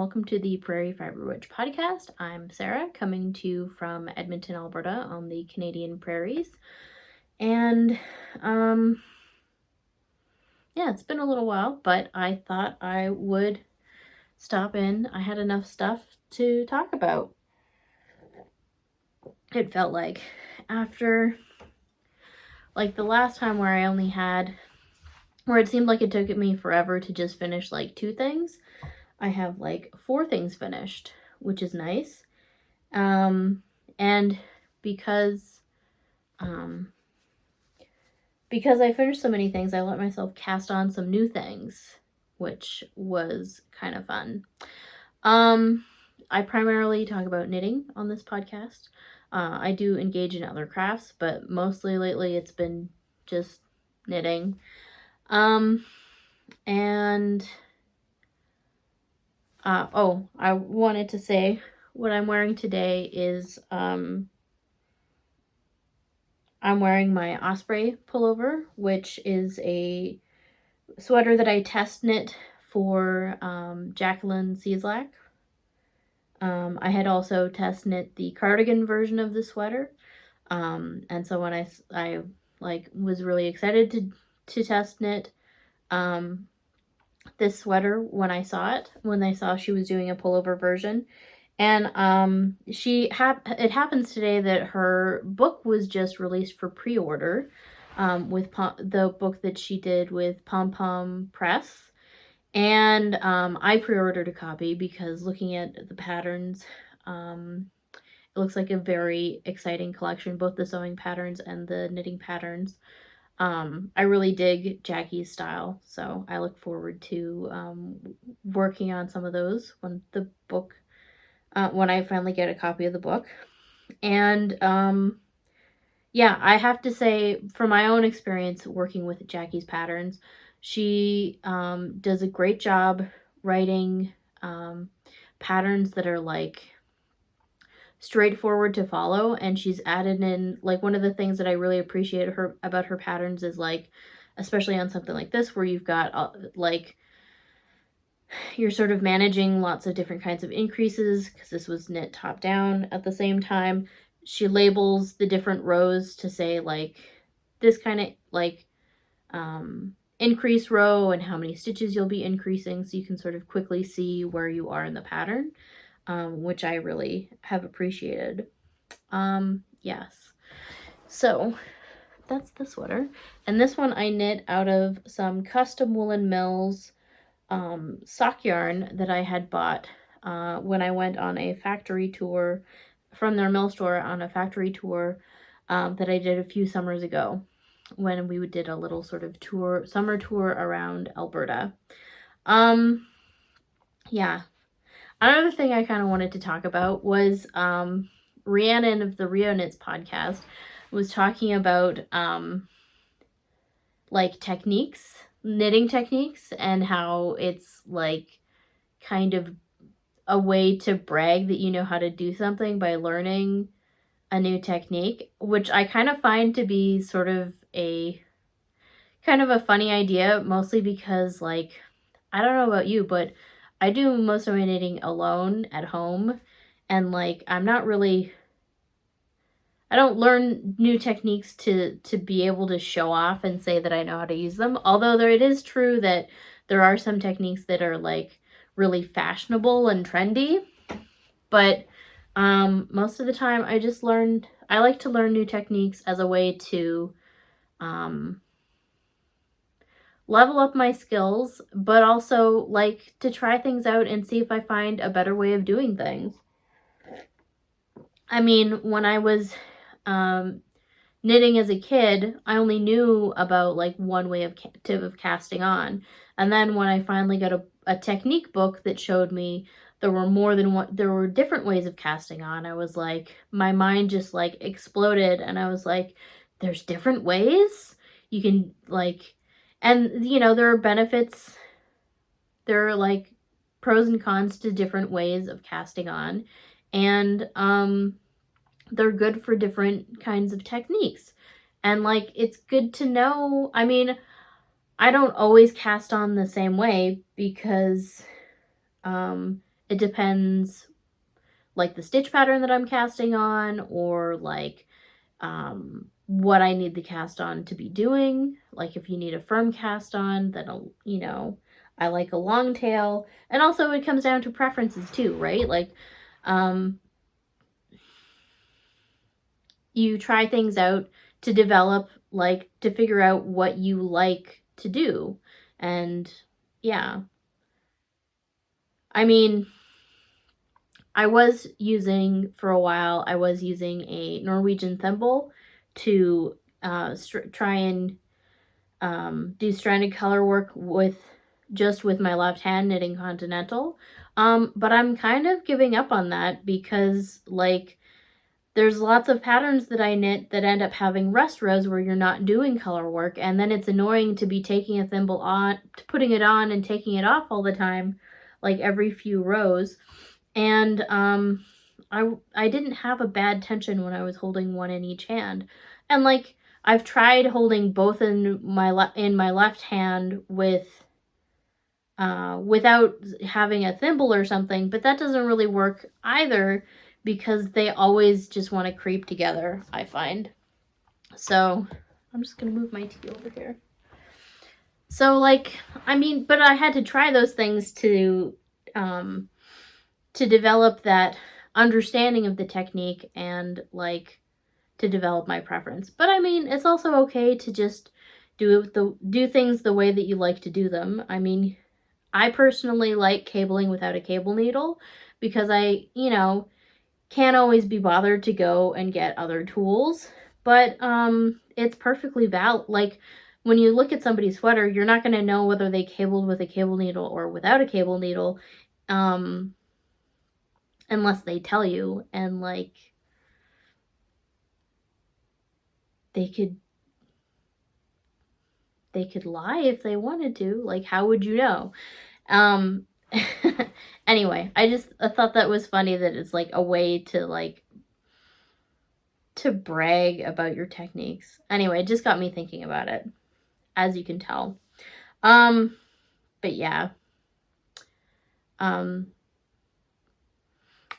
welcome to the Prairie Fibre Witch podcast. I'm Sarah, coming to you from Edmonton, Alberta, on the Canadian prairies. And, yeah, it's been a little while, but I thought I would stop in. I had enough stuff to talk about. It felt like after, like, the last time where I only had, where it seemed like it took me forever to just finish, like, 2 things, I have like 4 things finished, which is nice. And because I finished so many things, I let myself cast on some new things, which was kind of fun. I primarily talk about knitting on this podcast. I do engage in other crafts, but mostly lately it's been just knitting. I wanted to say what I'm wearing today is, I'm wearing my Osprey Pullover, which is a sweater that I test knit for Jacqueline Cieslak. I had also test knit the cardigan version of the sweater. And so when I was really excited to test knit this sweater when I saw she was doing a pullover version. And it happens today that her book was just released for pre-order with the book that she did with Pom Pom Press. And I pre-ordered a copy because looking at the patterns, it looks like a very exciting collection, both the sewing patterns and the knitting patterns. I really dig Jackie's style, so I look forward to working on some of those when I finally get a copy of the book. And yeah, I have to say, from my own experience working with Jackie's patterns, she does a great job writing patterns that are like straightforward to follow, and she's added in, like, one of the things that I really appreciate about her patterns is, like, especially on something like this where you've got like you're sort of managing lots of different kinds of increases, because this was knit top down at the same time. She labels the different rows to say, like, this kind of like increase row and how many stitches you'll be increasing, so you can sort of quickly see where you are in the pattern. Which I really have appreciated. Yes. So that's the sweater. And this one I knit out of some custom Woolen Mills sock yarn that I had bought when I went on a factory tour from their mill store, on a factory tour that I did a few summers ago, when we did a little sort of summer tour around Alberta. Yeah. Another thing I kind of wanted to talk about was Rhiannon of the Rio Knits podcast was talking about like knitting techniques, and how it's like kind of a way to brag that you know how to do something by learning a new technique, which I kind of find to be sort of a funny idea, mostly because, like, I don't know about you, but I do most of my knitting alone at home, and, like, I don't learn new techniques to be able to show off and say that I know how to use them. Although it is true that there are some techniques that are, like, really fashionable and trendy. But most of the time I like to learn new techniques as a way to level up my skills, but also, like, to try things out and see if I find a better way of doing things. I mean, when I was knitting as a kid, I only knew about, like, one way of casting on. And then when I finally got a technique book that showed me there were different ways of casting on, I was like, my mind just, like, exploded, and I was like, there's different ways? You can, like, and, you know, there are benefits, there are, like, pros and cons to different ways of casting on, and they're good for different kinds of techniques. And, like, it's good to know. I mean, I don't always cast on the same way because it depends, like, the stitch pattern that I'm casting on, or like what I need the cast on to be doing. Like, if you need a firm cast on, then you know, I like a long tail. And also it comes down to preferences too, right? Like, you try things out to develop, like, to figure out what you like to do. And yeah, I mean, I was using, for a while, I was using a Norwegian thimble to try and do stranded color work with my left hand knitting continental. But I'm kind of giving up on that because, like, there's lots of patterns that I knit that end up having rest rows where you're not doing color work, and then it's annoying to be taking a thimble on, putting it on and taking it off all the time, like every few rows. And I didn't have a bad tension when I was holding one in each hand. And, like, I've tried holding both in my left hand with without having a thimble or something, but that doesn't really work either, because they always just want to creep together, I find. So I'm just gonna move my tea over here. So, like, I mean, but I had to try those things to develop that understanding of the technique and, like, to develop my preference. But I mean, it's also okay to just do things the way that you like to do them. I mean, I personally like cabling without a cable needle because I, you know, can't always be bothered to go and get other tools. But it's perfectly valid. Like, when you look at somebody's sweater, you're not going to know whether they cabled with a cable needle or without a cable needle, unless they tell you. And, like, they could lie if they wanted to. Like, how would you know? Anyway, I thought that was funny that it's, like, a way to, like, to brag about your techniques. Anyway, it just got me thinking about it, as you can tell. But yeah. And,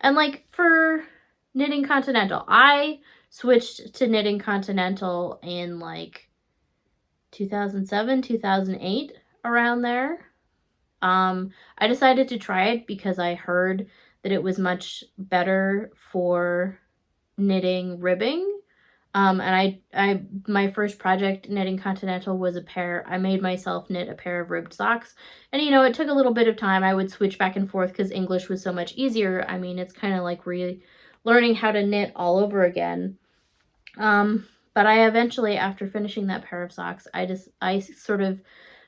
like, for knitting continental, I switched to knitting continental in, like, 2007, 2008, around there. I decided to try it because I heard that it was much better for knitting ribbing. And my first project knitting continental was I made myself knit a pair of ribbed socks. And, you know, it took a little bit of time. I would switch back and forth because English was so much easier. I mean, it's kind of like learning how to knit all over again. But I eventually, after finishing that pair of socks, I sort of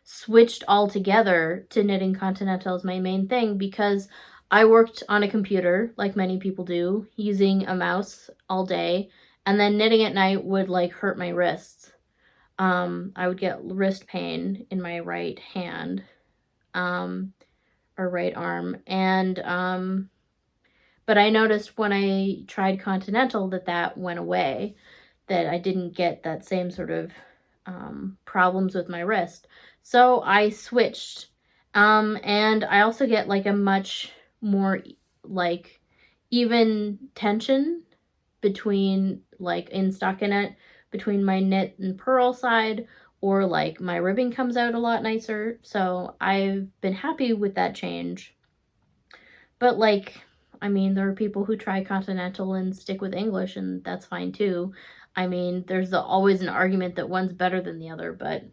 switched altogether to knitting continental as my main thing, because I worked on a computer, like many people do, using a mouse all day, and then knitting at night would, like, hurt my wrists. I would get wrist pain in my right hand, or right arm, and but I noticed when I tried continental that went away, that I didn't get that same sort of problems with my wrist. So I switched, and I also get, like, a much more, like, even tension between, like, in stockinette, between my knit and purl side, or, like, my ribbing comes out a lot nicer. So I've been happy with that change. But, like, I mean, there are people who try continental and stick with English, and that's fine too. I mean, there's always an argument that one's better than the other, but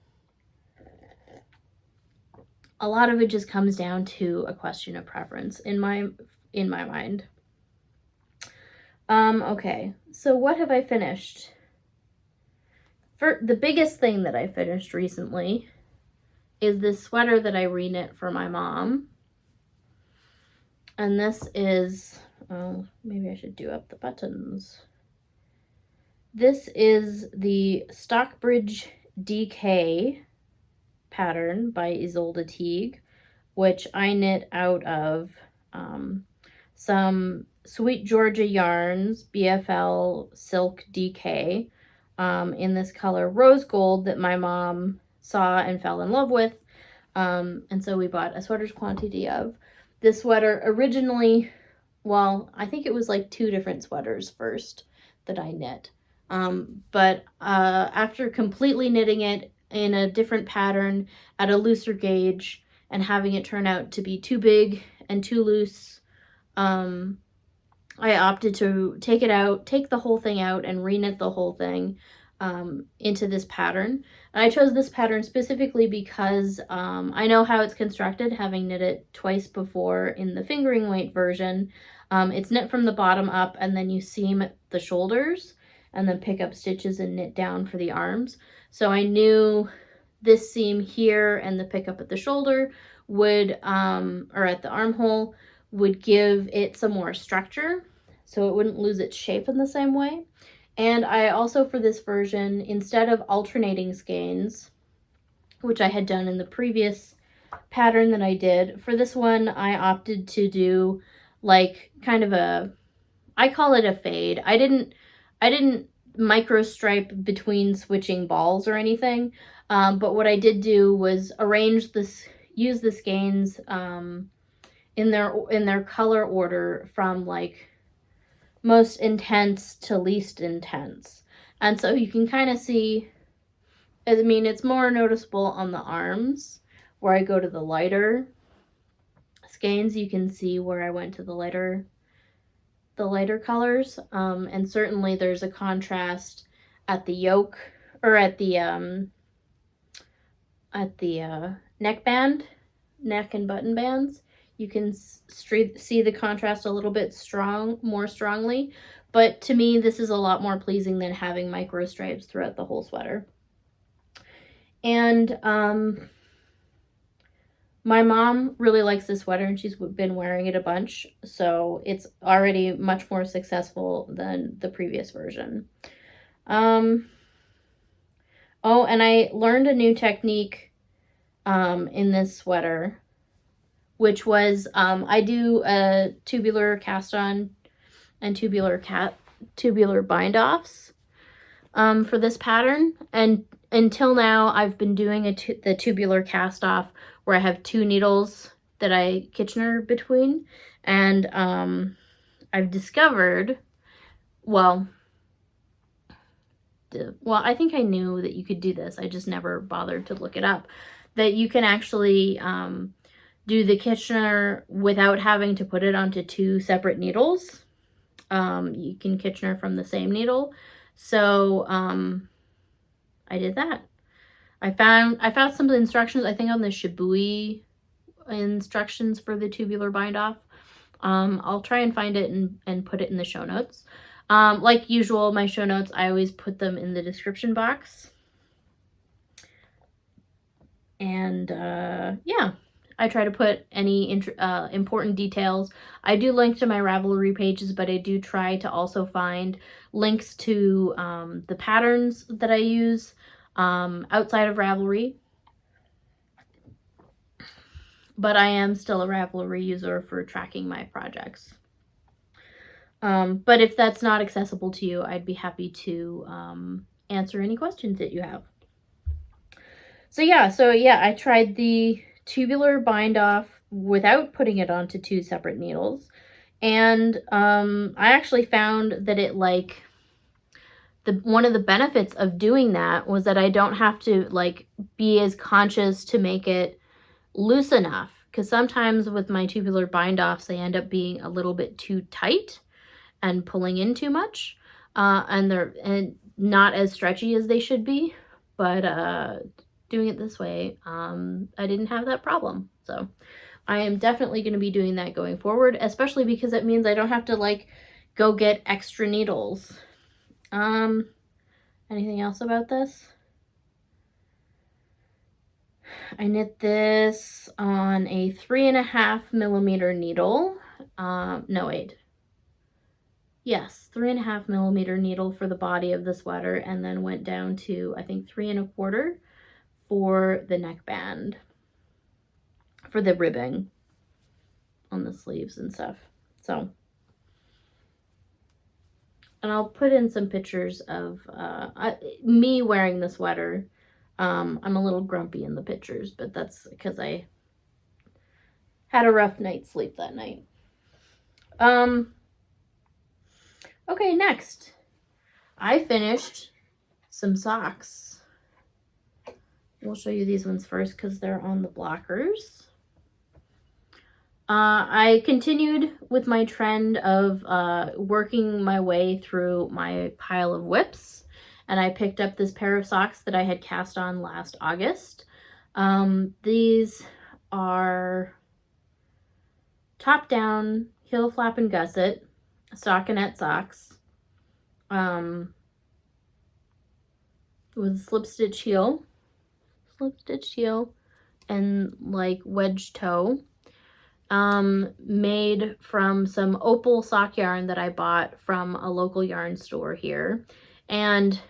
a lot of it just comes down to a question of preference in my mind. Okay, so what have I finished? For the biggest thing that I finished recently is this sweater that I reknit for my mom. And this is, oh, maybe I should do up the buttons. This is the Stockbridge DK pattern by Ysolda Teague, which I knit out of some SweetGeorgia yarns, BFL Silk DK, in this color rose gold that my mom saw and fell in love with, and so we bought a sweater's quantity of. This sweater originally, well, I think it was like 2 different sweaters first that I knit. But after completely knitting it in a different pattern at a looser gauge and having it turn out to be too big and too loose, I opted to take the whole thing out and reknit the whole thing into this pattern. And I chose this pattern specifically because I know how it's constructed, having knit it twice before in the fingering weight version. It's knit from the bottom up, and then you seam the shoulders and then pick up stitches and knit down for the arms. So I knew this seam here and the pickup at the shoulder would, or at the armhole, would give it some more structure so it wouldn't lose its shape in the same way. And I also, for this version, instead of alternating skeins, which I had done in the previous pattern that I did, for this one I opted to do like kind of a, I call it a fade. I didn't micro stripe between switching balls or anything, but what I did do was use the skeins in their color order from like most intense to least intense. And so you can kind of see, I mean, it's more noticeable on the arms where I go to the lighter skeins. You can see where I went to the lighter colors. And certainly there's a contrast at the yoke, or at the neck and button bands. You can see the contrast a little bit more strongly, but to me, this is a lot more pleasing than having micro stripes throughout the whole sweater. And my mom really likes this sweater, and she's been wearing it a bunch, so it's already much more successful than the previous version. Oh, and I learned a new technique in this sweater, which was I do a tubular cast on and tubular bind offs for this pattern. And until now, I've been doing the tubular cast off where I have 2 needles that I Kitchener between. And I've discovered, well, I think I knew that you could do this. I just never bothered to look it up. That you can actually do the Kitchener without having to put it onto 2 separate needles. You can Kitchener from the same needle. So I did that. I found some instructions, I think on the Shibui instructions for the tubular bind off. I'll try and find it and put it in the show notes. Like usual, my show notes, I always put them in the description box. And yeah, I try to put any important details. I do link to my Ravelry pages, but I do try to also find links to the patterns that I use outside of Ravelry. But I am still a Ravelry user for tracking my projects. But if that's not accessible to you, I'd be happy to answer any questions that you have. So yeah, I tried the tubular bind off without putting it onto 2 separate needles, and I actually found that it one of the benefits of doing that was that I don't have to be as conscious to make it loose enough, because sometimes with my tubular bind offs they end up being a little bit too tight and pulling in too much, and they're not as stretchy as they should be. But doing it this way, I didn't have that problem. So I am definitely going to be doing that going forward, especially because it means I don't have to go get extra needles. Anything else about this? I knit this on a 3.5 millimeter needle. No, wait. Yes, 3.5 millimeter needle for the body of the sweater, and then went down to, I think, 3.25 for the neckband, for the ribbing on the sleeves and stuff. So, and I'll put in some pictures of me wearing the sweater. I'm a little grumpy in the pictures, but that's because I had a rough night's sleep that night. Okay, next. I finished some socks. We'll show you these ones first because they're on the blockers. I continued with my trend of working my way through my pile of whips, and I picked up this pair of socks that I had cast on last August. These are top down, heel flap and gusset, stockinette socks, with slip stitch heel, and like wedge toe. Made from some Opal sock yarn that I bought from a local yarn store here. And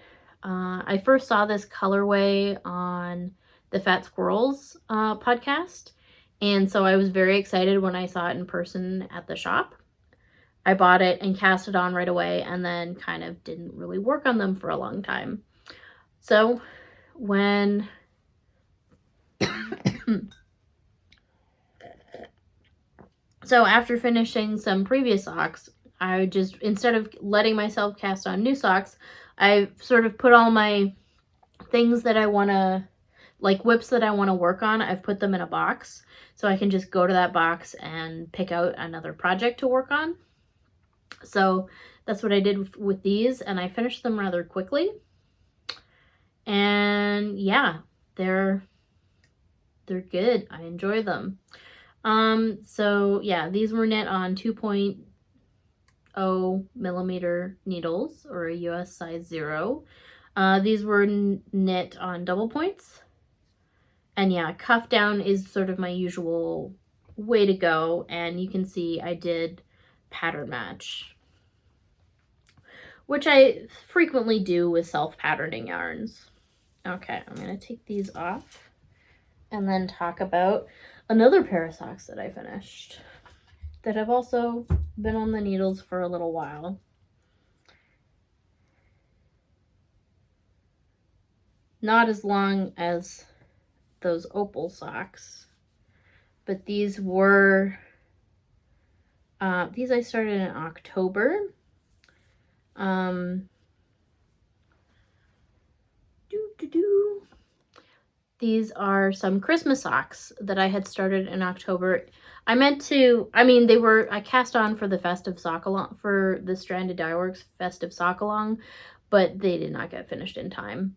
I first saw this colorway on the Fat Squirrels podcast. And so I was very excited when I saw it in person at the shop. I bought it and cast it on right away and then kind of didn't really work on them for a long time. So when So after finishing some previous socks, I just, instead of letting myself cast on new socks, I sort of put all my things that I want to, like whips that I want to work on, I've put them in a box. So I can just go to that box and pick out another project to work on. So that's what I did with these, and I finished them rather quickly. And yeah, they're good. I enjoy them. So yeah, these were knit on 2.0 millimeter needles, or a US size 0. These were knit on double points. And yeah, cuff down is sort of my usual way to go. And you can see I did pattern match, which I frequently do with self-patterning yarns. Okay, I'm going to take these off and then talk about another pair of socks that I finished that have also been on the needles for a little while. Not as long as those Opal socks, but these were, these I started in October. These are some Christmas socks that I had started in October. I cast on for the festive sock along, for the Stranded Dyeworks festive sock along, but they did not get finished in time.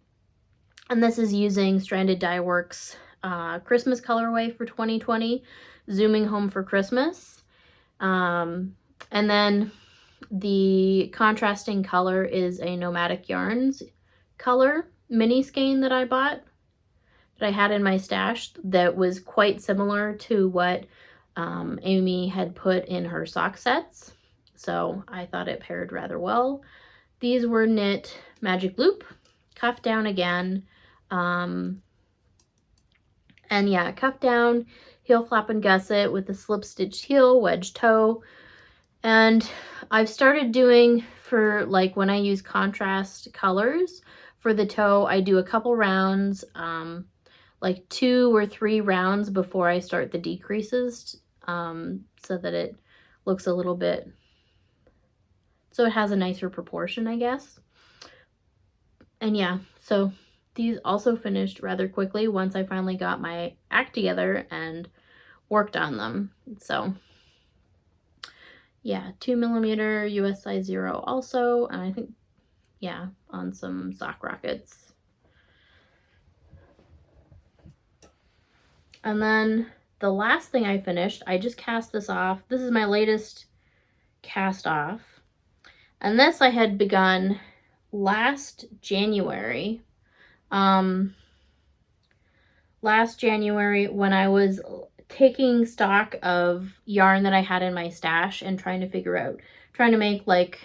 And this is using Stranded Dyeworks Christmas colorway for 2020, Zooming Home for Christmas. And then the contrasting color is a Nomadic Yarns color mini skein that I bought, that I had in my stash, that was quite similar to what Amy had put in her sock sets. So I thought it paired rather well. These were knit magic loop, cuff down again. And yeah, cuff down, heel flap and gusset with a slip stitched heel, wedge toe. And I've started doing, for like when I use contrast colors for the toe, I do a couple rounds, like 2 or 3 rounds before I start the decreases, so that it looks a little bit, so it has a nicer proportion, I guess. And yeah, so these also finished rather quickly once I finally got my act together and worked on them. So yeah, 2 millimeter US size 0 also, and I think, yeah, on some sock rockets. And then the last thing I finished, I just cast this off. This is my latest cast off. And this I had begun last January. Last January, when I was taking stock of yarn that I had in my stash and trying to make like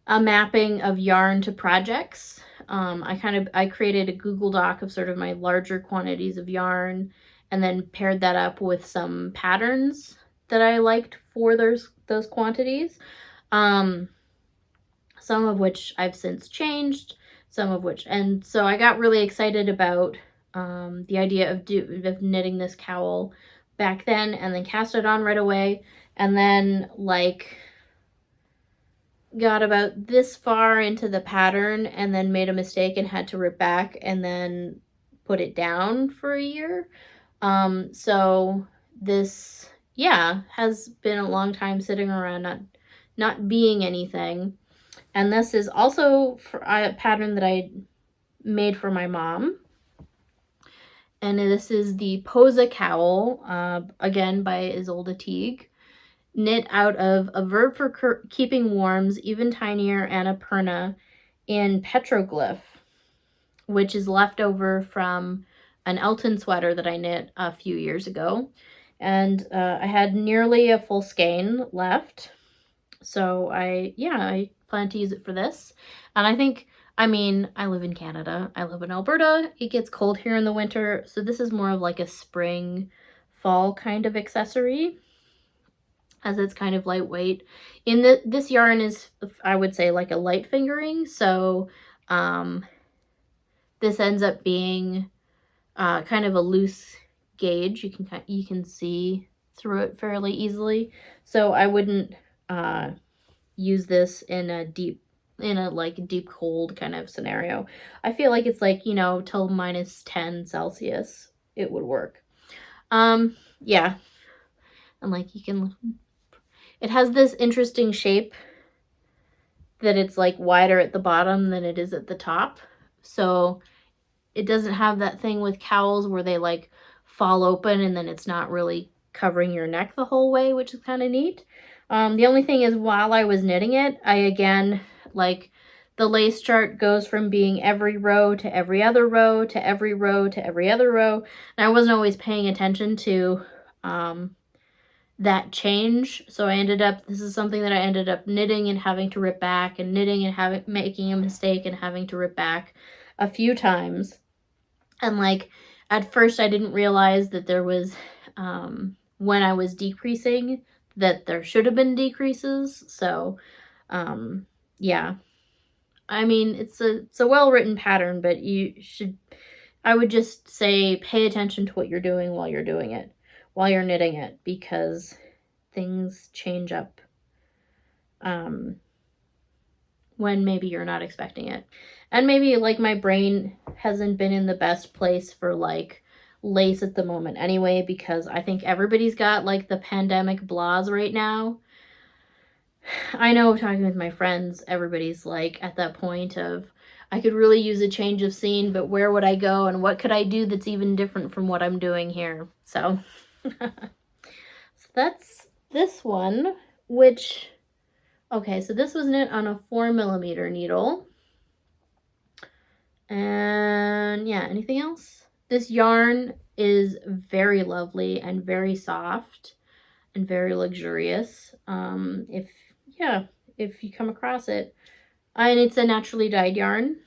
a mapping of yarn to projects. I created a Google Doc of sort of my larger quantities of yarn, and then paired that up with some patterns that I liked for those quantities. Some of which I've since changed, and so I got really excited about the idea of knitting this cowl back then, and then cast it on right away, and then like got about this far into the pattern and then made a mistake and had to rip back and then put it down for a year. So this, yeah, has been a long time sitting around not being anything. And this is also for a pattern that I made for my mom. And this is the Poza Cowl, again by Ysolda Teague, knit out of a Verb for keeping warms, even tinier Annapurna in Petroglyph, which is left over from an Elton sweater that I knit a few years ago. And I had nearly a full skein left. So I plan to use it for this. And I think, I mean, I live in Canada. I live in Alberta. It gets cold here in the winter. So this is more of like a spring, fall kind of accessory, as it's kind of lightweight. This yarn is, I would say, like a light fingering. So this ends up being kind of a loose gauge. You can see through it fairly easily. So I wouldn't use this in a deep cold kind of scenario. I feel like it's like, you know, till -10 Celsius it would work. Yeah. And like it has this interesting shape that it's like wider at the bottom than it is at the top. So it doesn't have that thing with cowls where they like fall open and then it's not really covering your neck the whole way, which is kind of neat. The only thing is, while I was knitting it, I again, like, the lace chart goes from being every row to every other row to every row to every other row. And I wasn't always paying attention to that change. So this is something that I ended up knitting and having to rip back, and knitting and making a mistake and having to rip back a few times. And like, at first I didn't realize that there was, when I was decreasing, that there should have been decreases. So, yeah. I mean, it's a well-written pattern, but I would just say pay attention to what you're doing while you're doing it, while you're knitting it, because things change up when maybe you're not expecting it. And maybe like my brain hasn't been in the best place for like lace at the moment anyway, because I think everybody's got like the pandemic blahs right now. I know, talking with my friends, everybody's like at that point of, I could really use a change of scene, but where would I go and what could I do that's even different from what I'm doing here? So, so that's this one, which, okay, so this was knit on a 4mm needle. And yeah, anything else? This yarn is very lovely and very soft and very luxurious. If you come across it. And it's a naturally dyed yarn.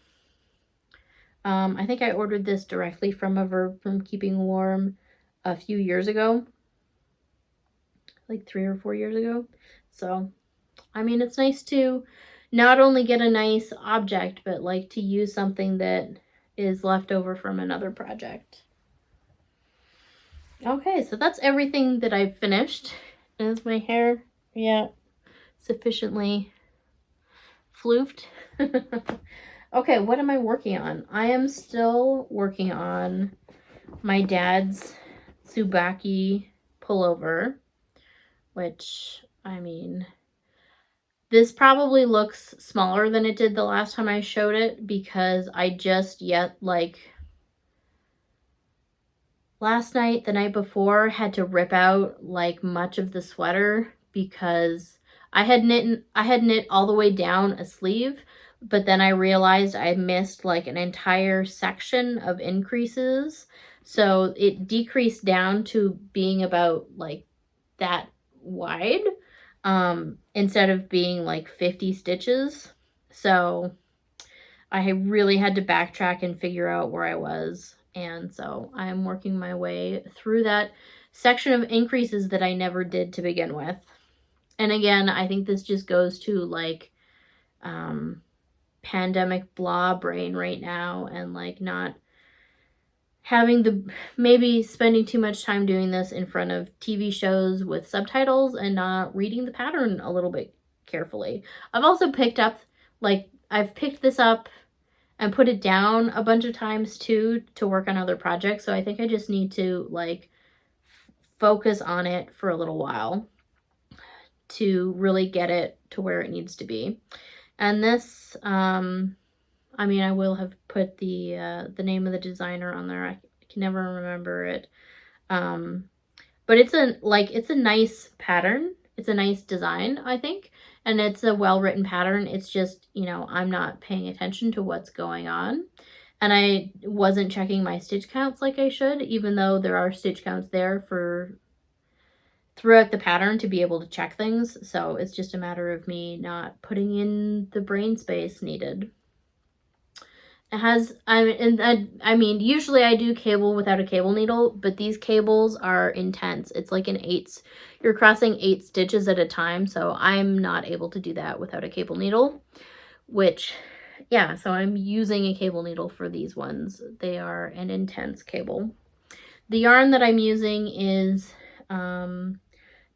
I think I ordered this directly from a Verb from Keeping Warm a few years ago. Like 3 or 4 years ago. So, I mean, it's nice to not only get a nice object, but like to use something that is left over from another project. Okay, so that's everything that I've finished. Is my hair, yeah, sufficiently floofed? Okay, what am I working on? I am still working on my dad's Tsubaki Pullover, which, I mean, this probably looks smaller than it did the last time I showed it, because I just last night, the night before, had to rip out like much of the sweater because I had knit all the way down a sleeve, but then I realized I missed like an entire section of increases. So it decreased down to being about like that wide, instead of being like 50 stitches. So I really had to backtrack and figure out where I was. And so I'm working my way through that section of increases that I never did to begin with. And again, I think this just goes to like pandemic blah brain right now, and like not maybe spending too much time doing this in front of TV shows with subtitles and not reading the pattern a little bit carefully. I've also picked this up and put it down a bunch of times too to work on other projects. So I think I just need to like focus on it for a little while to really get it to where it needs to be. And this, I mean, I will have put the name of the designer on there. I can never remember it. But it's a nice pattern. It's a nice design, I think. And it's a well-written pattern. It's just, you know, I'm not paying attention to what's going on. And I wasn't checking my stitch counts like I should, even though there are stitch counts there for throughout the pattern to be able to check things. So it's just a matter of me not putting in the brain space needed. It has, I mean, usually I do cable without a cable needle, but these cables are intense. It's like you're crossing 8 stitches at a time, so I'm not able to do that without a cable needle, which, yeah, so I'm using a cable needle for these ones. They are an intense cable. The yarn that I'm using is Durarum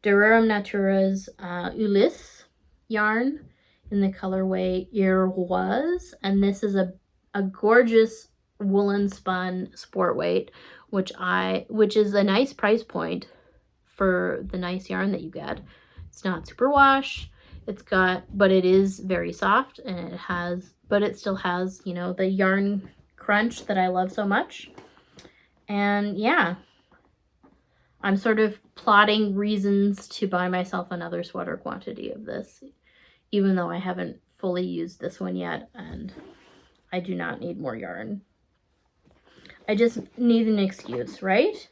Natura's Ulysse yarn in the colorway Iroise, and this is a gorgeous woolen spun sport weight, which is a nice price point for the nice yarn that you get. It's not super wash. But it is very soft, and but it still has, you know, the yarn crunch that I love so much. And yeah, I'm sort of plotting reasons to buy myself another sweater quantity of this, even though I haven't fully used this one yet, and I do not need more yarn. I just need an excuse, right?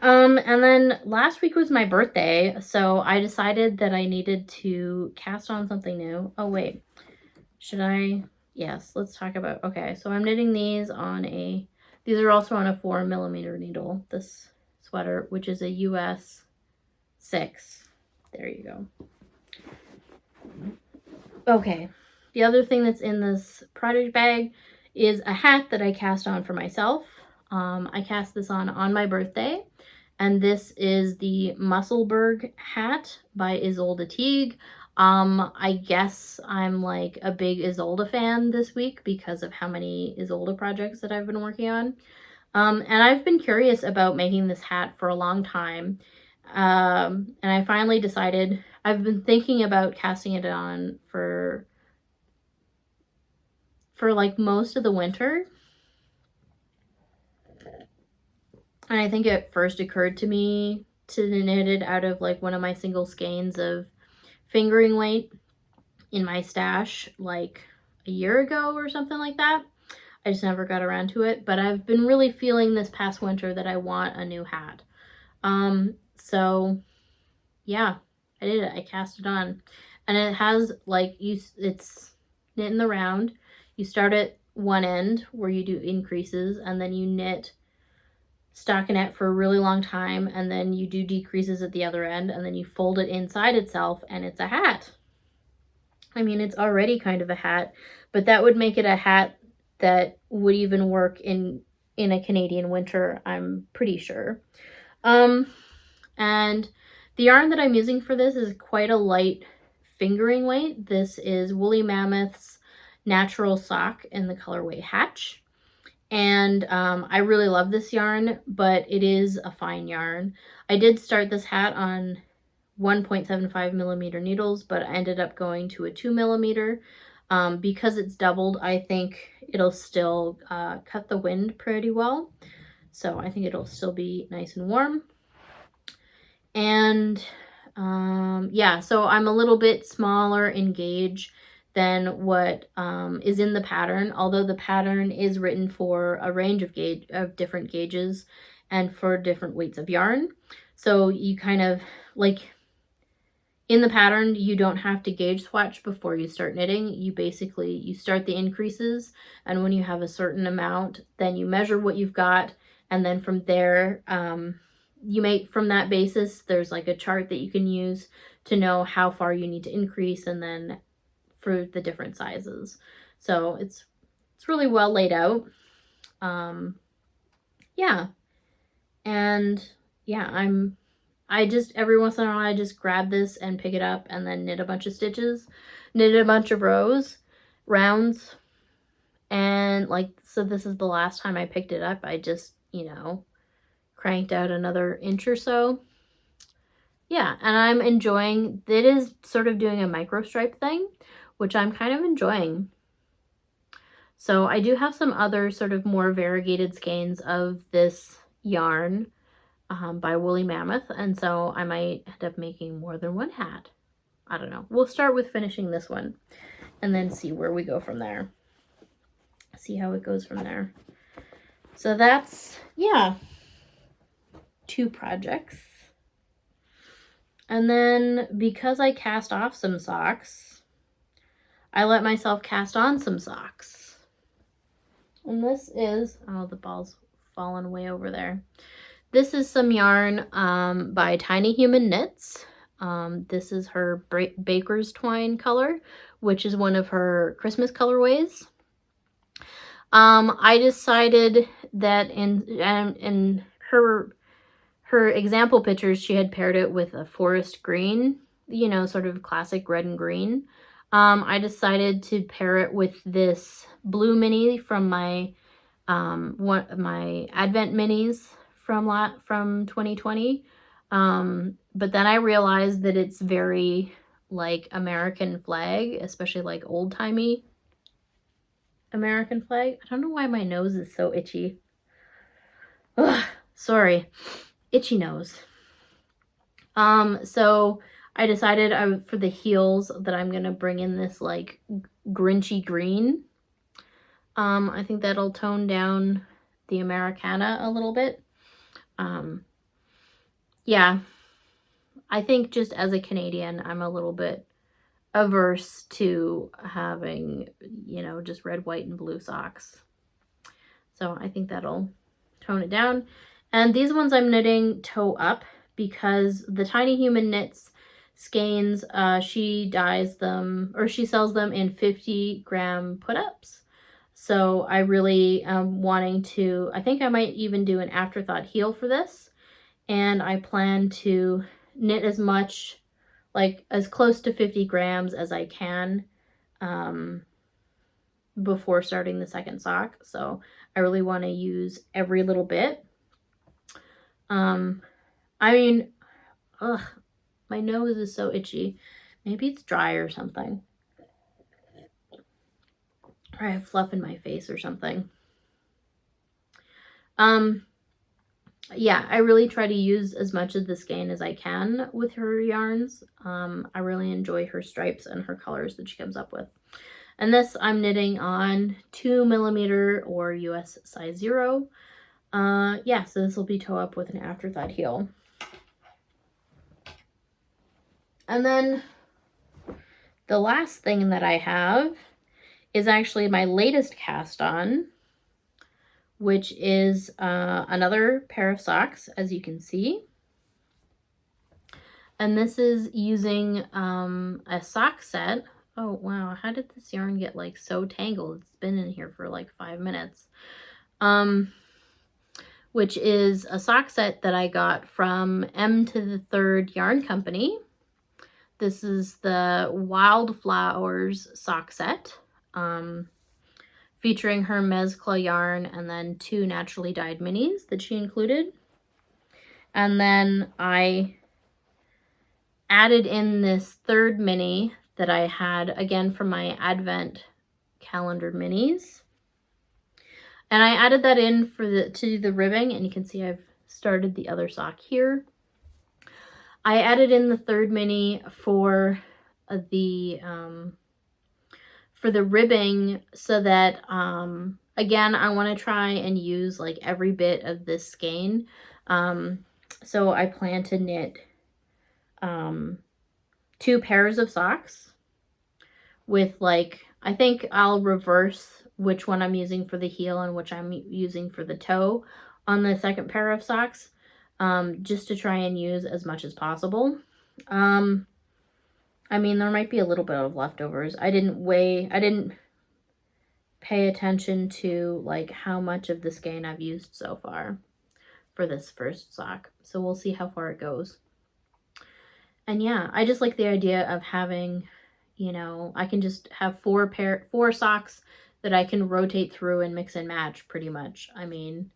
And then last week was my birthday, so I decided that I needed to cast on something new. Oh, wait. Should I? Yes, let's talk about, okay, so I'm knitting these these are also on a 4mm needle, this sweater, which is a US 6. There you go. Okay. The other thing that's in this project bag is a hat that I cast on for myself. I cast this on my birthday, and this is the Musselburgh Hat by Ysolda Teague. I guess I'm like a big Ysolda fan this week because of how many Ysolda projects that I've been working on. And I've been curious about making this hat for a long time. And I finally decided, I've been thinking about casting it on for like most of the winter. And I think it first occurred to me to knit it out of like one of my single skeins of fingering weight in my stash like a year ago or something like that. I just never got around to it, but I've been really feeling this past winter that I want a new hat. So yeah, I did it. I cast it on, and it has like it's knit in the round. You start at one end where you do increases, and then you knit stockinette for a really long time, and then you do decreases at the other end, and then you fold it inside itself, and it's a hat. I mean, it's already kind of a hat, but that would make it a hat that would even work in a Canadian winter, I'm pretty sure. And the yarn that I'm using for this is quite a light fingering weight. This is Woolly Mammoth's Natural Sock in the colorway Hatch. And I really love this yarn, but it is a fine yarn. I did start this hat on 1.75mm needles, but I ended up going to a 2mm. Because it's doubled, I think it'll still cut the wind pretty well. So I think it'll still be nice and warm. And yeah, so I'm a little bit smaller in gauge than what is in the pattern, although the pattern is written for a range of different gauges and for different weights of yarn. So you kind of like in the pattern, you don't have to gauge swatch before you start knitting. You start the increases, and when you have a certain amount, then you measure what you've got, and then from there, from that basis, there's like a chart that you can use to know how far you need to increase, and then for the different sizes. So it's really well laid out. Yeah. And yeah, I just, every once in a while, I just grab this and pick it up and then knit a bunch of stitches, knit a bunch of rounds. And like, so this is the last time I picked it up. I just, you know, cranked out another inch or so. Yeah, and I'm enjoying, it is sort of doing a micro stripe thing, which I'm kind of enjoying. So I do have some other sort of more variegated skeins of this yarn by Woolly Mammoth, and so I might end up making more than one hat. I don't know. We'll start with finishing this one and then see where we go from there. See how it goes from there. So that's, yeah, 2 projects. And then because I cast off some socks, I let myself cast on some socks. And this is, oh, the ball's fallen way over there. This is some yarn by Tiny Human Knits. This is her Baker's Twine color, which is one of her Christmas colorways. I decided that in her example pictures, she had paired it with a forest green, you know, sort of classic red and green. I decided to pair it with this blue mini from my my Advent minis from 2020. But then I realized that it's very like American flag, especially like old-timey American flag. I don't know why my nose is so itchy. Ugh, sorry. Itchy nose. So I decided for the heels that I'm gonna bring in this like Grinchy green. I think that'll tone down the Americana a little bit. Yeah, I think just as a Canadian, I'm a little bit averse to having, you know, just red, white, and blue socks. So I think that'll tone it down. And these ones I'm knitting toe up because the Tiny Human Knits skeins, she dyes them, or she sells them in 50-gram put-ups. So I really am wanting to, I think I might even do an afterthought heel for this. And I plan to knit as much, like as close to 50 grams as I can before starting the second sock. So I really want to use every little bit. I mean, ugh, my nose is so itchy. Maybe it's dry or something. Or I have fluff in my face or something. Yeah, I really try to use as much of the skein as I can with her yarns. I really enjoy her stripes and her colors that she comes up with. And this I'm knitting on 2mm or US size 0. Yeah, so this will be toe up with an afterthought heel. And then the last thing that I have is actually my latest cast on, which is another pair of socks, as you can see. And this is using a sock set. Oh, wow. How did this yarn get like so tangled? It's been in here for like 5 minutes. Which is a sock set that I got from M to the Third Yarn Company. This is the Wildflowers sock set. Featuring her mezcla yarn and then 2 naturally dyed minis that she included. And then I added in this 3rd mini that I had, again, from my Advent calendar minis. And I added that in to the ribbing, and you can see I've started the other sock here. I added in the 3rd mini for the ribbing so that, again, I want to try and use like every bit of this skein. So I plan to knit 2 pairs of socks with like, I think I'll reverse which one I'm using for the heel and which I'm using for the toe on the second pair of socks, just to try and use as much as possible. I mean, there might be a little bit of leftovers. I didn't pay attention to like how much of the skein I've used so far for this first sock. So we'll see how far it goes. And yeah, I just like the idea of having, you know, I can just have four socks that I can rotate through and mix and match pretty much. I mean,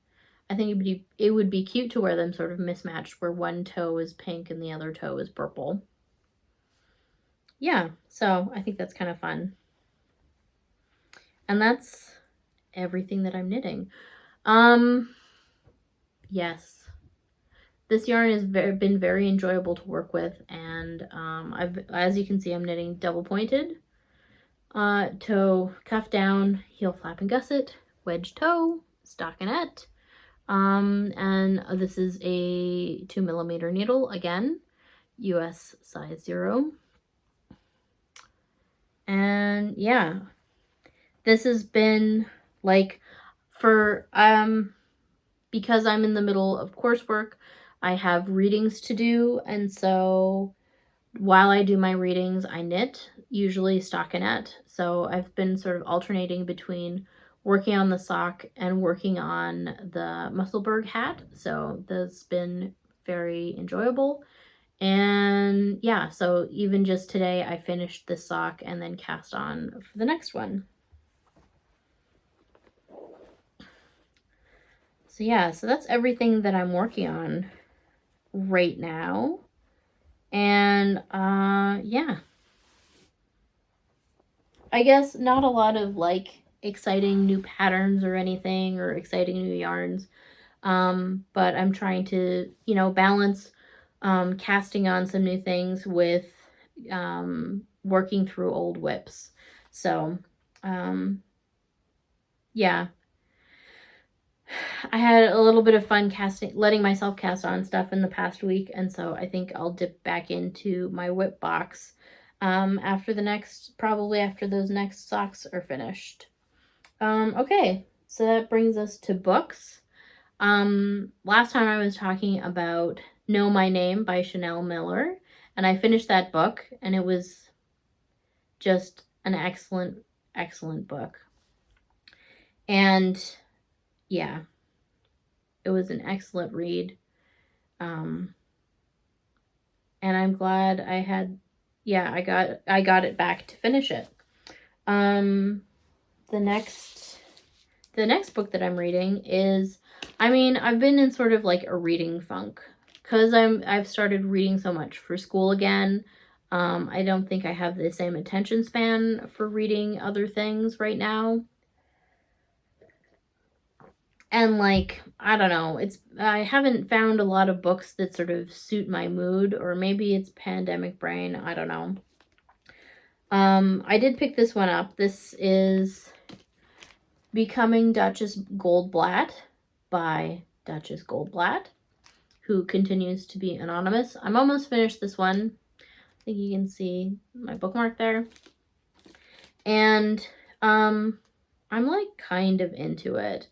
I think it would be cute to wear them sort of mismatched where one toe is pink and the other toe is purple. Yeah, so I think that's kind of fun. And that's everything that I'm knitting. Yes. This yarn has been very enjoyable to work with, and as you can see, I'm knitting double pointed. Toe, cuff down, heel flap and gusset, wedge toe, stockinette. And this is a 2mm needle, again, US size 0. And yeah, this has been like for, because I'm in the middle of coursework, I have readings to do, and so while I do my readings, I knit, usually stockinette. So I've been sort of alternating between working on the sock and working on the Musselburgh hat. So that's been very enjoyable. And yeah, so even just today, I finished this sock and then cast on for the next one. So yeah, so that's everything that I'm working on right now. And yeah, I guess not a lot of like exciting new patterns or anything, or exciting new yarns, but I'm trying to, you know, balance casting on some new things with working through old whips. So yeah, I had a little bit of fun letting myself cast on stuff in the past week, and so I think I'll dip back into my whip box probably after those next socks are finished. Okay, so that brings us to books. Last time I was talking about Know My Name by Chanel Miller, and I finished that book, and it was just an excellent, excellent book. And yeah, it was an excellent read. And I'm glad I got it back to finish it. The next book that I'm reading is, I mean, I've been in sort of like a reading funk because I've started reading so much for school again. I don't think I have the same attention span for reading other things right now. And like, I don't know, I haven't found a lot of books that sort of suit my mood, or maybe it's pandemic brain, I don't know. I did pick this one up. This is Becoming Duchess Goldblatt by Duchess Goldblatt, who continues to be anonymous. I'm almost finished this one. I think you can see my bookmark there. And I'm like kind of into it.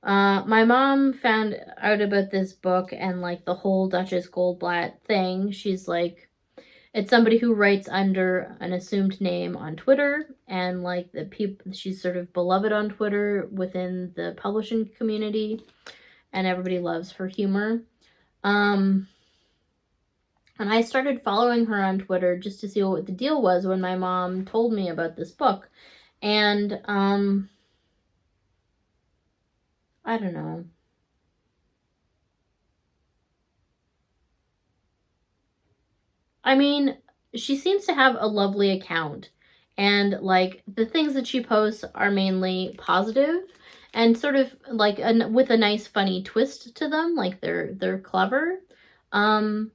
My mom found out about this book and like the whole Duchess Goldblatt thing. She's like, it's somebody who writes under an assumed name on Twitter, and like she's sort of beloved on Twitter within the publishing community, and everybody loves her humor. And I started following her on Twitter just to see what the deal was when my mom told me about this book. And I don't know. I mean, she seems to have a lovely account, and like the things that she posts are mainly positive and sort of like with a nice funny twist to them, like they're clever. But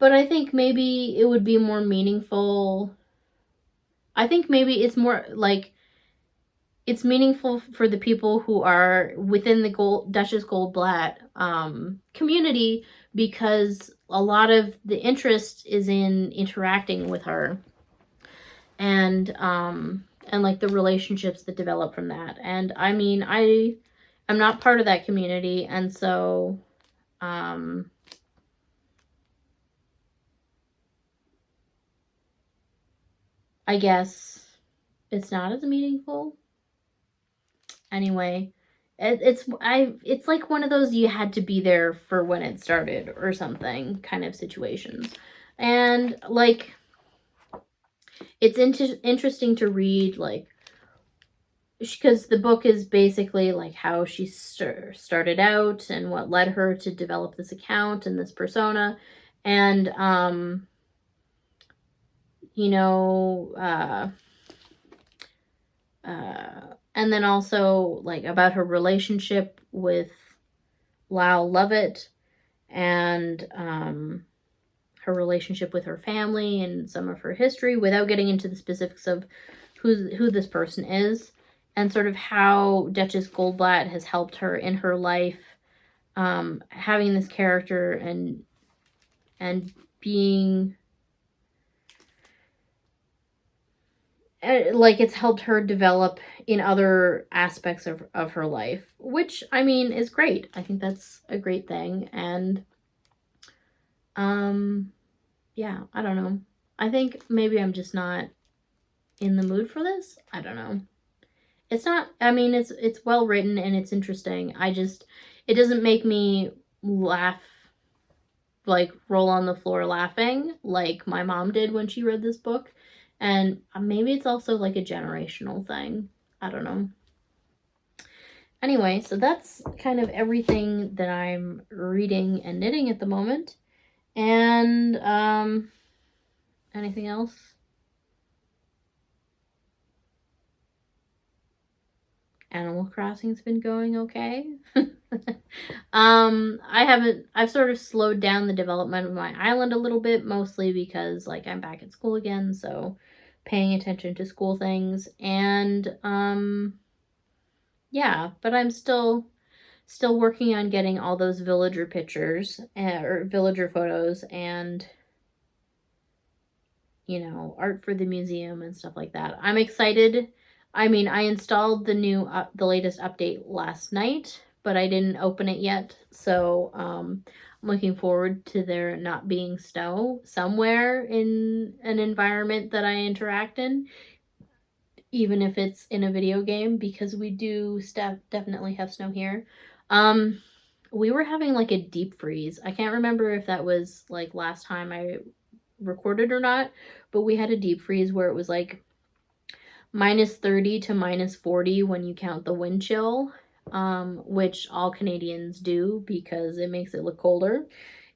I think maybe it would be more meaningful. I think maybe it's more like it's meaningful for the people who are within the Duchess Goldblatt community, because a lot of the interest is in interacting with her and like the relationships that develop from that. And I mean, I'm not part of that community, and so I guess it's not as meaningful. Anyway, it's like one of those you had to be there for when it started or something kind of situations. And like, it's interesting to read, like, because the book is basically like how she started out and what led her to develop this account and this persona. And you know, and then also like about her relationship with Lyle Lovett and her relationship with her family and some of her history, without getting into the specifics of who this person is, and sort of how Duchess Goldblatt has helped her in her life, having this character and being like, it's helped her develop in other aspects of her life, which, I mean, is great. I think that's a great thing. And yeah, I don't know. I think maybe I'm just not in the mood for this. I don't know. It's not, I mean, it's well written and it's interesting. It doesn't make me laugh, like roll on the floor laughing like my mom did when she read this book. And maybe it's also like a generational thing. I don't know. Anyway, so that's kind of everything that I'm reading and knitting at the moment. And anything else? Animal Crossing's been going okay. I've sort of slowed down the development of my island a little bit, mostly because like I'm back at school again, so paying attention to school things. And yeah, but I'm still working on getting all those villager pictures or villager photos and, you know, art for the museum and stuff like that. I'm excited. I mean, I installed the latest update last night, but I didn't open it yet. So I'm looking forward to there not being snow somewhere in an environment that I interact in, even if it's in a video game, because we do definitely have snow here. We were having like a deep freeze. I can't remember if that was like last time I recorded or not, but we had a deep freeze where it was like -30 to -40 when you count the wind chill, which all Canadians do because it makes it look colder.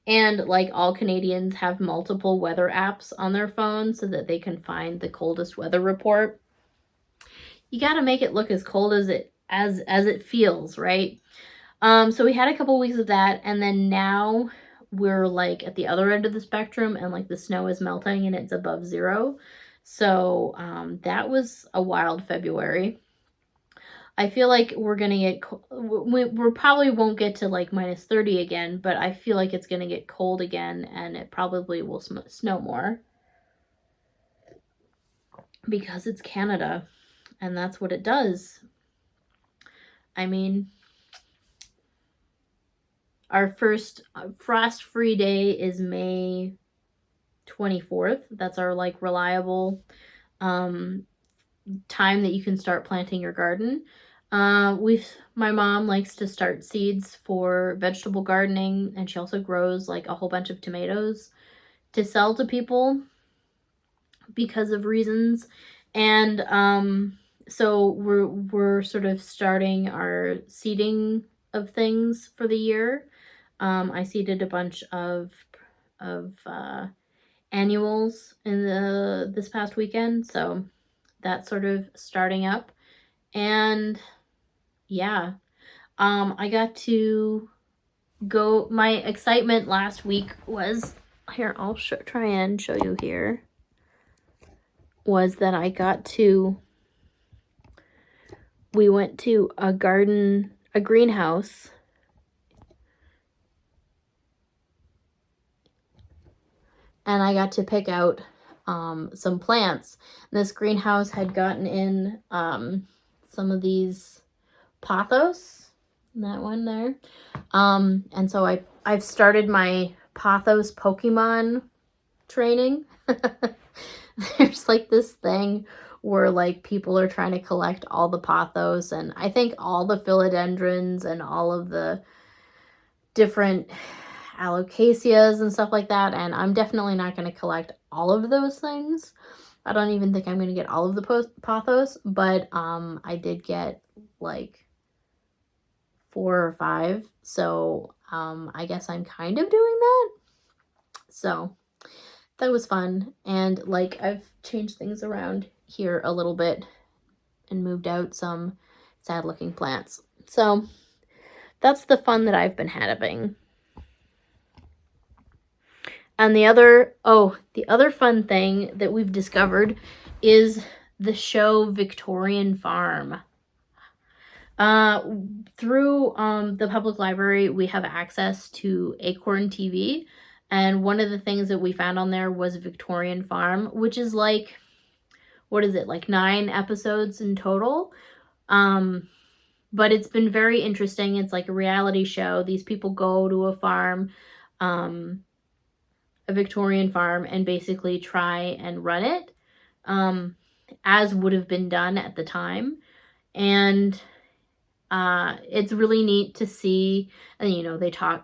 And like all Canadians have multiple weather apps on their phone so that they can find the coldest weather report. You got to make it look as cold as it feels, right? So we had a couple weeks of that, and then now we're like at the other end of the spectrum, and like the snow is melting and it's above zero. So that was a wild February. I feel like we're gonna get we probably won't get to like -30 again, but I feel like it's gonna get cold again, and it probably will snow more because it's Canada, and that's what it does. I mean, our first frost-free day is May 24th. That's our like reliable time that you can start planting your garden. My mom likes to start seeds for vegetable gardening, and she also grows like a whole bunch of tomatoes to sell to people because of reasons. And so we're sort of starting our seeding of things for the year. I seeded a bunch of annuals in this past weekend, so that's sort of starting up. And yeah, I got to go. My excitement last week was, here, I'll try and show you here, was that we went to a greenhouse, and I got to pick out some plants. This greenhouse had gotten in some of these pothos, that one there. And so I've started my pothos Pokemon training. There's like this thing where like people are trying to collect all the pothos, and I think all the philodendrons and all of the different alocasias and stuff like that, and I'm definitely not going to collect all of those things. I don't even think I'm going to get all of the pothos, but I did get like 4 or 5, so I guess I'm kind of doing that. So that was fun, and like I've changed things around here a little bit and moved out some sad looking plants. So that's the fun that I've been having. And the other fun thing that we've discovered is the show Victorian Farm. Through the public library, we have access to Acorn TV, and one of the things that we found on there was Victorian Farm, which is like, what is it, like 9 episodes in total? But it's been very interesting. It's like a reality show. These people go to a farm, a Victorian farm, and basically try and run it, as would have been done at the time. And it's really neat to see, and you know,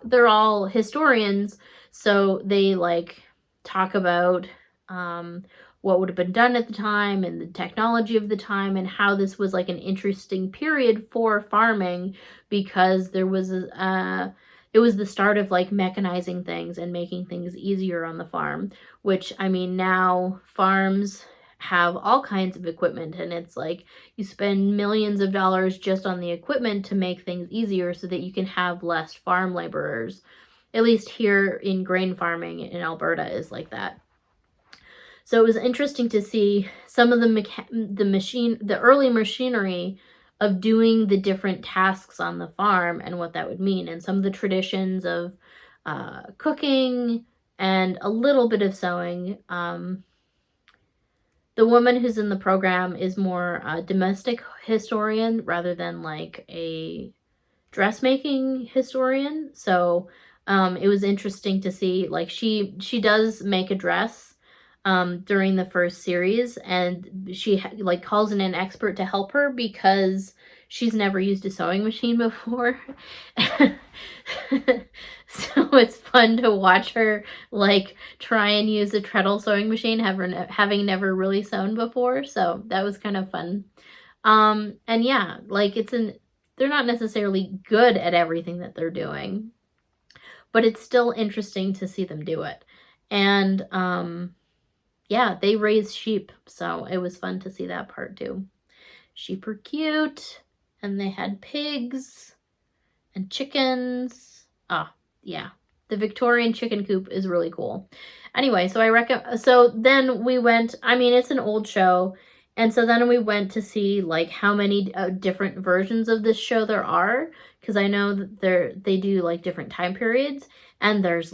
they're all historians, so they like talk about what would have been done at the time and the technology of the time, and how this was like an interesting period for farming, because there was it was the start of like mechanizing things and making things easier on the farm, which, I mean, now farms have all kinds of equipment, and it's like you spend millions of dollars just on the equipment to make things easier so that you can have less farm laborers. At least here in grain farming in Alberta is like that. So it was interesting to see some of the early machinery of doing the different tasks on the farm and what that would mean, and some of the traditions of cooking and a little bit of sewing. The woman who's in the program is more a domestic historian rather than like a dressmaking historian. So it was interesting to see, like, she does make a dress during the first series, and she like calls in an expert to help her because she's never used a sewing machine before. So it's fun to watch her like try and use a treadle sewing machine, having never really sewn before. So that was kind of fun. And yeah, like they're not necessarily good at everything that they're doing, but it's still interesting to see them do it. And yeah, they raise sheep, so it was fun to see that part too. Sheep are cute, and they had pigs and chickens. Yeah, the Victorian chicken coop is really cool. Anyway, so then we went, I mean, it's an old show, and so then we went to see like how many different versions of this show there are, because I know that they do like different time periods, and there's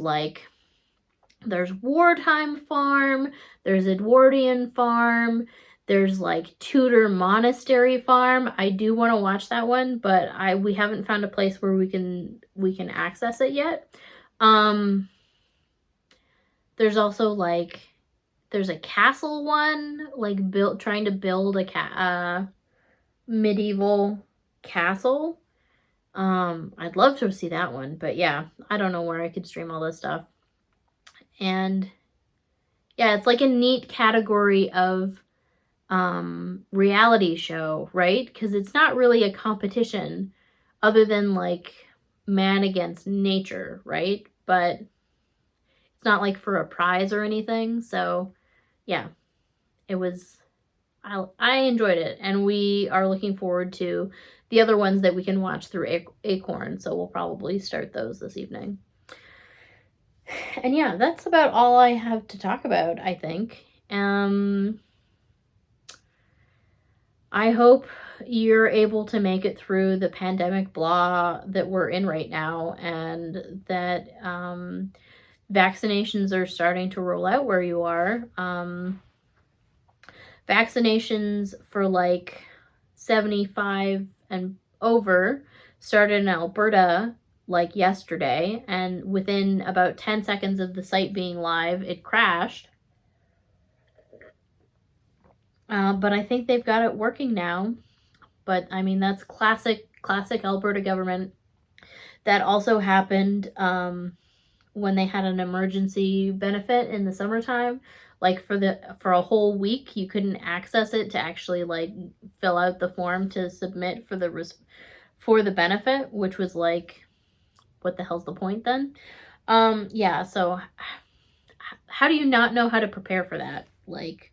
wartime farm, there's Edwardian farm, there's like Tudor monastery farm. I do want to watch that one, but we haven't found a place where we can access it yet. There's also like, there's a castle one, like trying to build a medieval castle. I'd love to see that one, but yeah, I don't know where I could stream all this stuff. And yeah, it's like a neat category of reality show, right? Because it's not really a competition other than like man against nature, right? But it's not like for a prize or anything. So yeah, I enjoyed it, and we are looking forward to the other ones that we can watch through Acorn. So we'll probably start those this evening. And yeah, that's about all I have to talk about, I think. I hope you're able to make it through the pandemic blah that we're in right now, and that vaccinations are starting to roll out where you are. Vaccinations for like 75 and over started in Alberta like yesterday, and within about 10 seconds of the site being live, it crashed. But I think they've got it working now. But I mean, that's classic Alberta government. That also happened when they had an emergency benefit in the summertime. Like for a whole week, you couldn't access it to actually like fill out the form to submit for the benefit, which was like, what the hell's the point then? Yeah. So how do you not know how to prepare for that? Like,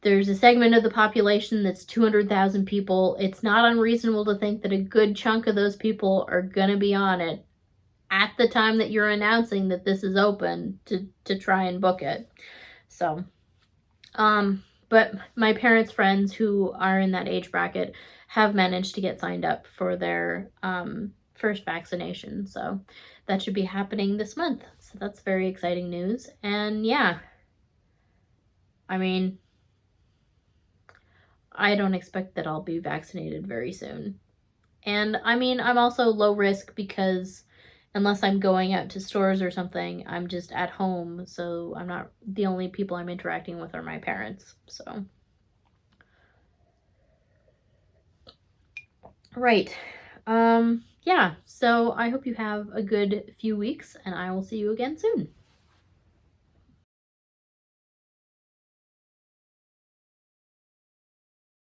there's a segment of the population that's 200,000 people. It's not unreasonable to think that a good chunk of those people are going to be on it at the time that you're announcing that this is open to try and book it. So, but my parents' friends who are in that age bracket have managed to get signed up for their first vaccination. So that should be happening this month. So that's very exciting news. And yeah, I mean, I don't expect that I'll be vaccinated very soon. And I mean, I'm also low risk because unless I'm going out to stores or something, I'm just at home. So I'm not, the only people I'm interacting with are my parents. So, right. Yeah. So I hope you have a good few weeks and I will see you again soon.